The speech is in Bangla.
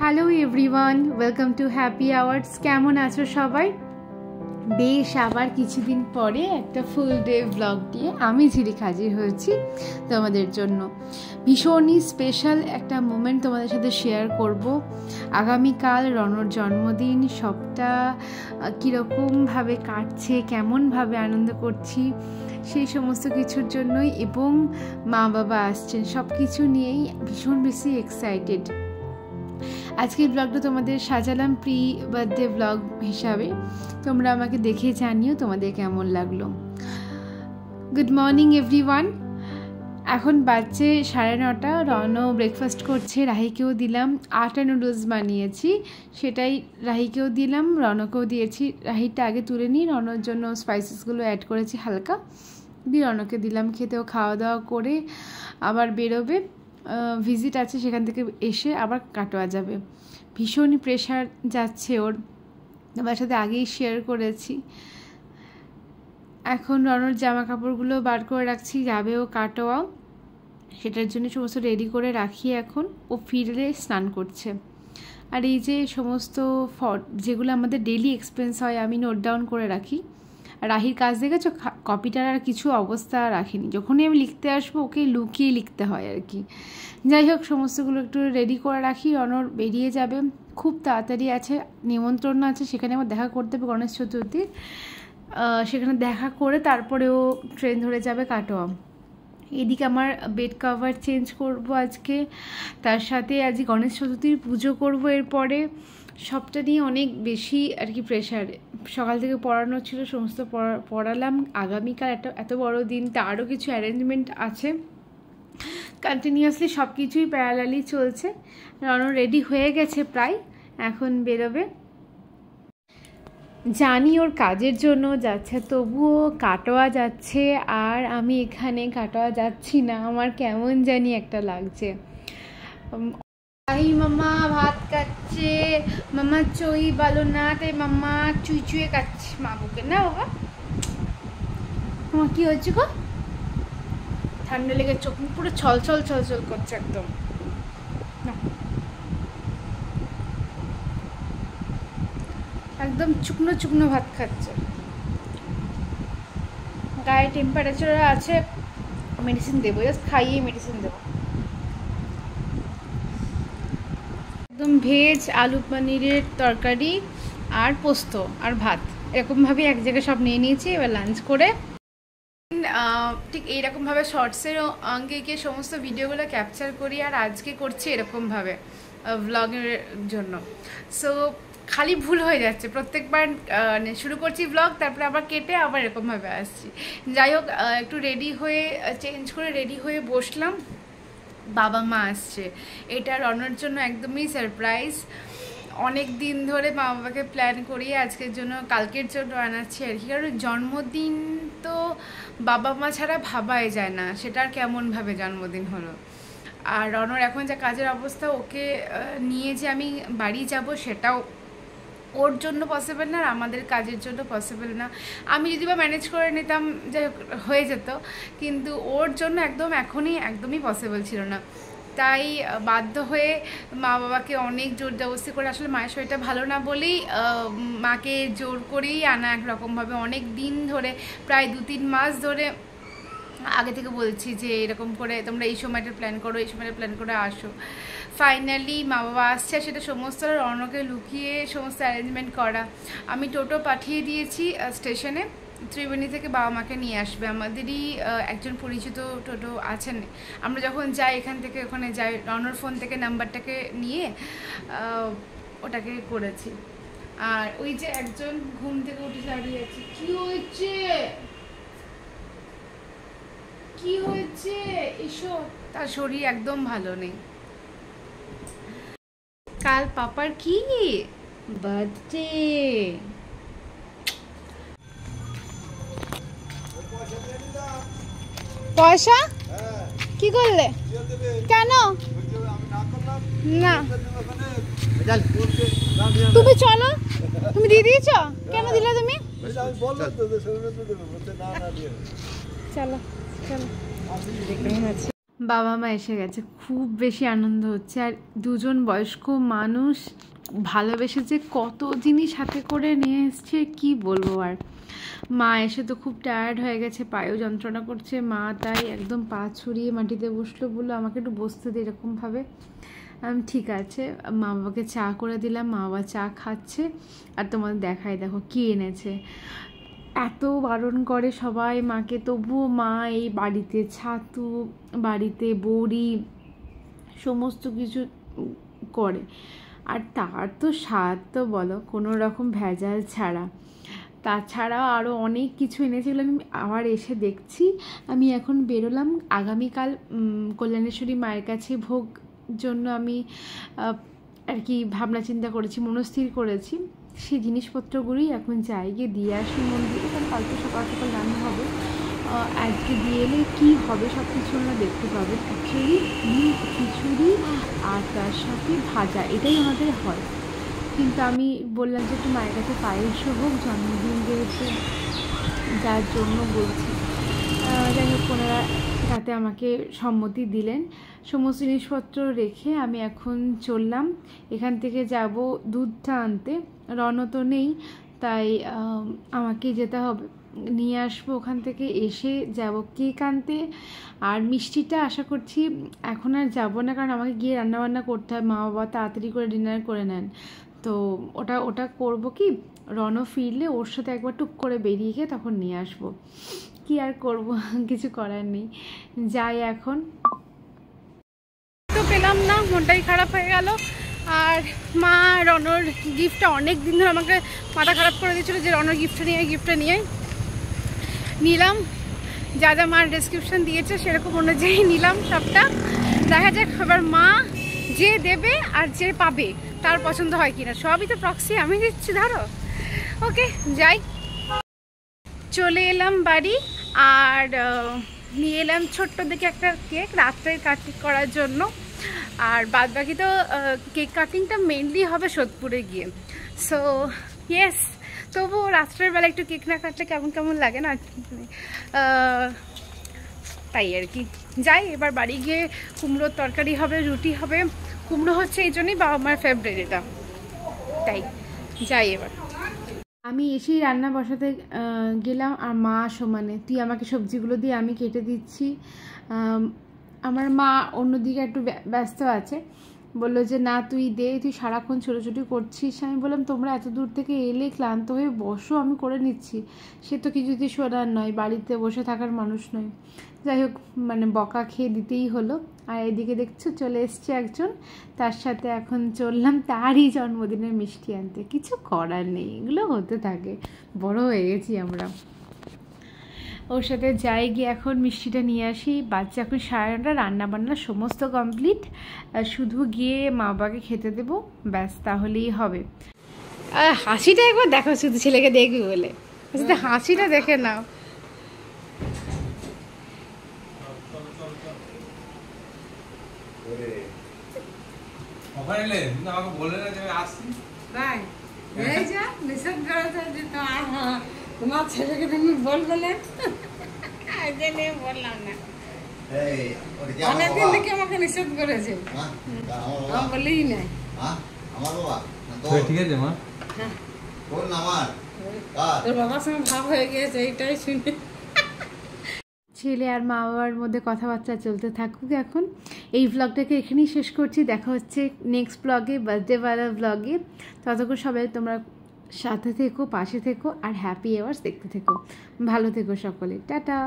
Hello everyone, welcome to happy hours. কেমন আছো সবাই? বেশ, আবার কিছুদিন পরে একটা ফুল ডে ব্লগ দিয়ে আমি ঝিলিক হাজির হয়েছি তোমাদের জন্য। ভীষণই স্পেশাল একটা মোমেন্ট তোমাদের সাথে শেয়ার করব। আগামীকাল রনর জন্মদিন, সবটা কীরকমভাবে কাটছে, কেমনভাবে আনন্দ করছি সেই সমস্ত কিছুর জন্যই, এবং মা বাবা আসছেন, সব কিছু নিয়েই ভীষণ বেশি এক্সাইটেড। আজকের ব্লগটা তোমাদের সাজালাম প্রি বার্থডে ব্লগ হিসাবে। তোমরা আমাকে দেখে জানিও তোমাদের কেমন লাগলো। Good morning everyone. এখন বাজছে 9:30। রনও ব্রেকফাস্ট করছে, রাহিকেও দিলাম। আটা নুডলস বানিয়েছি, সেটাই রাহিকেও দিলাম, রনকেও দিয়েছি। রাহিটা আগে তুলে নিই, রনর জন্য স্পাইসেসগুলো অ্যাড করেছি হালকা, দিয়ে রনকে দিলাম খেতে। ও খাওয়া দাওয়া করে আবার বেরোবে, ভিজিট আছে, সেখান থেকে এসে আবার কাটোয়া যাবে। ভীষণই প্রেশার যাচ্ছে ওর, আমার সাথে আগেই শেয়ার করেছি। এখন রনর জামা কাপড়গুলো বার করে রাখছি, যাবে ও কাটোয়া, সেটার জন্য সমস্ত রেডি করে রাখি। এখন ও ফিরে স্নান করছে। আর এই যে সমস্ত যেগুলো আমাদের ডেলি এক্সপেন্স হয় আমি নোট ডাউন করে রাখি। রাহির কাজ দেখেছো, কপিটার আর কিছু অবস্থা রাখিনি, যখনই আমি লিখতে আসবো ওকে লুকিয়ে লিখতে হয় আর কি। যাই হোক, সমস্তগুলো একটু রেডি করে রাখি। রনর বেরিয়ে যাবে, খুব তাড়াতাড়ি আছে, নিমন্ত্রণ আছে, সেখানে আমার দেখা করতে হবে গণেশ চতুর্থীর। সেখানে দেখা করে তারপরে ও ট্রেন ধরে যাবে কাটোয়া। এদিকে আমার বেড কভার চেঞ্জ করব আজকে, তার সাথে আজ গণেশ চতুর্থীর পুজো করব। এরপরে সবটা নিয়ে অনেক বেশি আর কি প্রেশার। সকাল থেকে পড়ানো ছিল, সমস্ত পড়ালাম। আগামীকাল এত বড় দিন, তারও কিছু অ্যারেঞ্জমেন্ট আছে। কন্টিনিউয়াসলি সব কিছুই প্যারালালি চলছে। রন রেডি হয়ে গেছে প্রায়, এখন বেরোবে। জানি ওর কাজের জন্য যাচ্ছে, তবুও কাটোয়া যাচ্ছে আর আমি এখানে কাটোয়া যাচ্ছি না, আমার কেমন জানি একটা লাগছে। মাম্মা ভাত খাচ্ছে, মাম্মা চই ভালো না, তাই মাম্মা চুইচুয়ে খাচ্ছে মা বুকে, না বাবা? তোমার কি হয়েছে গো? ঠান্ডা লেগে চোখ পুরো ছলছল ছলছল করছে একদম। একদম শুকনো শুকনো ভাত খাচ্ছে। গায়ে টেম্পারেচার আছে, মেডিসিন দেবো, জাস্ট খাইয়ে মেডিসিন দেবো। একদম ভেজ আলু পনিরের তরকারি আর পোস্ত আর ভাত, এরকমভাবে এক জায়গায় সব নিয়ে নিয়েছি। এবার লাঞ্চ করে ঠিক এইরকমভাবে শর্টসের অঙ্গে গিয়ে সমস্ত ভিডিওগুলো ক্যাপচার করি, আর আজকে করছি এরকমভাবে ভ্লগের জন্য। সো খালি ভুল হয়ে যাচ্ছে প্রত্যেকবার, শুরু করছি ভ্লগ, তারপরে আবার কেটে আবার এরকমভাবে আসছি। যাই হোক, একটু রেডি হয়ে চেঞ্জ করে রেডি হয়ে বসলাম। বাবা মা আসছে, এটা রনর জন্য একদমই সারপ্রাইজ। অনেক দিন ধরে মা বাবাকে প্ল্যান করিয়ে আজকের জন্য, কালকের জন্য আনাচ্ছি আর কি। কারণ জন্মদিন তো বাবা মা ছাড়া ভাবাই যায় না, সেটার কেমনভাবে জন্মদিন হলো। আর রনর এখন যা কাজের অবস্থা, ওকে নিয়ে যে আমি বাড়ি যাব সেটাও ওর জন্য পসিবল না, আর আমাদের কাজের জন্য পসিবল না। আমি যদি বা ম্যানেজ করে নিতাম যে হয়ে যেত, কিন্তু ওর জন্য একদমই পসিবল ছিল না। তাই বাধ্য হয়ে মা বাবাকে অনেক জোর জবরদস্তি করে, আসলে মায়ের শরীরটা ভালো না বলেই মাকে জোর করেই আনা একরকমভাবে। অনেক দিন ধরে, প্রায় 2-3 মাস ধরে আগে থেকে বলছি যে এরকম করে তোমরা এই সময়টা প্ল্যান করো, এই সময়টা প্ল্যান করে আসো। ফাইনালি মা বাবা আসছে, সেটা সমস্ত রনকে লুকিয়ে সমস্ত অ্যারেঞ্জমেন্ট করা। আমি টোটো পাঠিয়ে দিয়েছি স্টেশনে, ত্রিবেণী থেকে বাবা মাকে নিয়ে আসবে। আমাদেরই একজন পরিচিত টোটো আছেন, আমরা যখন যাই এখান থেকে ওখানে যাই, রনর ফোন থেকে নাম্বারটাকে নিয়ে ওটাকে করেছি। আর ওই যে একজন ঘুম থেকে উঠে দাঁড়িয়ে আছে। কি হয়েছে? কি হয়েছে? এসো। তার শরীর একদম ভালো নেই। কাল পাপার কি বার্থডে। পয়সা কি করলে? কেন না? তুমি চলো, তুমি দিয়ে দিয়েছ, কেন দিলে তুমি? চলো চলো, কেমন আছে? বাবা মা এসে গেছে, খুব বেশি আনন্দ হচ্ছে। আর দুজন বয়স্ক মানুষ ভালোবেসে যে কত জিনিস হাতে করে নিয়ে এসছে কি বলবো। আর মা এসে তো খুব টায়ার্ড হয়ে গেছে, পায়েও যন্ত্রণা করছে, মা তাই একদম পা ছড়িয়ে মাটিতে বসলো, বললো আমাকে একটু বসতে দে এরকমভাবে। ঠিক আছে, মা বাবাকে চা করে দিলাম, মা বাবা চা খাচ্ছে। আর তোমাদের দেখাই, দেখো কি এনেছে। এত বারণ করে সবাই মাকে, তবুও মা এই বাড়িতে ছাতু, বাড়িতে বড়ি, সমস্ত কিছু করে। আর তার তো স্বাদ তো বলো, কোনো রকম ভেজাল ছাড়া। তাছাড়াও আরও অনেক কিছু এনেছিল, আমি আবার এসে দেখছি। আমি এখন বেরোলাম, আগামীকাল কল্যাণেশ্বরী মায়ের কাছে ভোগ জন্য আমি আর কি ভাবনা চিন্তা করেছি, মনস্থির করেছি। সেই জিনিসপত্রগুলোই এখন যাই, গিয়ে দিয়ে আসি মন্দিরে, কারণ কালকে সকাল সকাল রান্না হবে। আজকে দিয়ে এলে কী হবে সব কিছু আমরা দেখতে পাবেন। অ্যাকচুয়ালি খিচুড়ি আর তার সাথে ভাজা, এটাই আমাদের হয়। কিন্তু আমি বললাম যে একটু মায়ের কাছে পায়েসও হোক, জন্মদিন যেহেতু, যার জন্য বলছি। যাই হোক, ওনারা তাতে আমাকে সম্মতি দিলেন। সমস্ত জিনিসপত্র রেখে আমি এখন চললাম, এখান থেকে যাব দুধটা আনতে। রণ তো নেই, তাই আমাকে যেতে হবে, নিয়ে আসবো ওখান থেকে। এসে যাব কেক আনতে, আর মিষ্টিটা আশা করছি এখন আর যাবো না, কারণ আমাকে গিয়ে রান্নাবান্না করতে হয়। মা বাবা তাড়াতাড়ি করে ডিনার করে নেন, তো ওটা করব কি, রণ ফিরলে ওর সাথে একবার টুক করে বেরিয়ে গিয়ে তখন নিয়ে আসবো। কি আর করব, কিছু করার নেই, যাই এখন। তো পেলাম না, মনটাই খারাপ হয়ে গেল। আর মা রনর গিফটটা অনেক দিন ধরে আমাকে মাথা খারাপ করে দিয়েছিল যে রনর গিফটটা নিয়ে নিলাম। যা যা মার ডেসক্রিপশন দিয়েছে সেরকম অনুযায়ী নিলাম সবটা। দেখা যাক এবার মা যে দেবে আর যে পাবে তার পছন্দ হয় কিনা। সবই তো প্রক্সি আমি দিচ্ছি, ধরো। ওকে, যাই। চলে এলাম বাড়ি, আর নিয়ে এলাম ছোট্ট দেখে একটা কেক রাত্রের কাটিং করার জন্য। আর বাদ বাকি তো কেক কাটিংটা মেনলি হবে সোদপুরে গিয়ে। সো ইয়েস, তবুও রাত্রের বেলা একটু কেক না কাটলে কেমন কেমন লাগে না, তাই আর কি। যাই এবার বাড়ি গিয়ে কুমড়োর তরকারি হবে, রুটি হবে। কুমড়ো হচ্ছে এই জন্যই বাবা মার ফেভারিট এটা, তাই যাই এবার। আমি এসেই রান্না বসাতে গেলাম, আর মা সমানে তুই আমাকে সবজিগুলো দিয়ে আমি কেটে দিচ্ছি। আমার মা অন্যদিকে একটু ব্যস্ত আছে, বললো যে না তুই দে, তুই সারাক্ষণ ছোটাছুটি করছিস। আমি বললাম তোমরা এত দূর থেকে এলে ক্লান্ত হয়ে বসো, আমি করে নিচ্ছি। সে তো কিছুতেই শোনার নয়, বাড়িতে বসে থাকার মানুষ নয়। যাই হোক, মানে বকা খেয়ে দিতেই হলো। আর এদিকে দেখছো চলে এসছে একজন, তার সাথে এখন চললাম তারই জন্মদিনের মিষ্টি আনতে। কিছু করার নেই, এগুলো হতে থাকে, বড় হয়ে গেছি আমরা। ওর সাথে যাই, গিয়ে এখন মিষ্টিটা নিয়ে আসি। বাচ্চা এখন 9:30, রান্নাবান্না সমস্ত কমপ্লিট, শুধু গিয়ে মা বাবাকে খেতে দেবো, ব্যাস তাহলেই হবে। হাসিটা একবার দেখো, শুধু ছেলেকে দেখবি বলে, হাসিটা দেখে নাও। তোমার ছেলেকে তুমি বলবে না, বললাম না, অনেকদিন থেকে আমাকে নিষেধ করেছে, বলেই নাই। ঠিক আছে মা, তোর বাবার সঙ্গে ভাব হয়ে গিয়েছে, এইটাই শুনে। ছেলে আর মা বাবার মধ্যে কথাবার্তা চলতে থাকুক। এখন এই ব্লগটাকে এখানেই শেষ করছি, দেখা হচ্ছে নেক্সট ব্লগে, বার্থডেওয়ালা ব্লগে। ততক্ষণ সবাই তোমরা সাথে থেকো, পাশে থেকো, আর হ্যাপি আওয়ার্স দেখতে থেকো। ভালো থেকো সকলে, টাটা।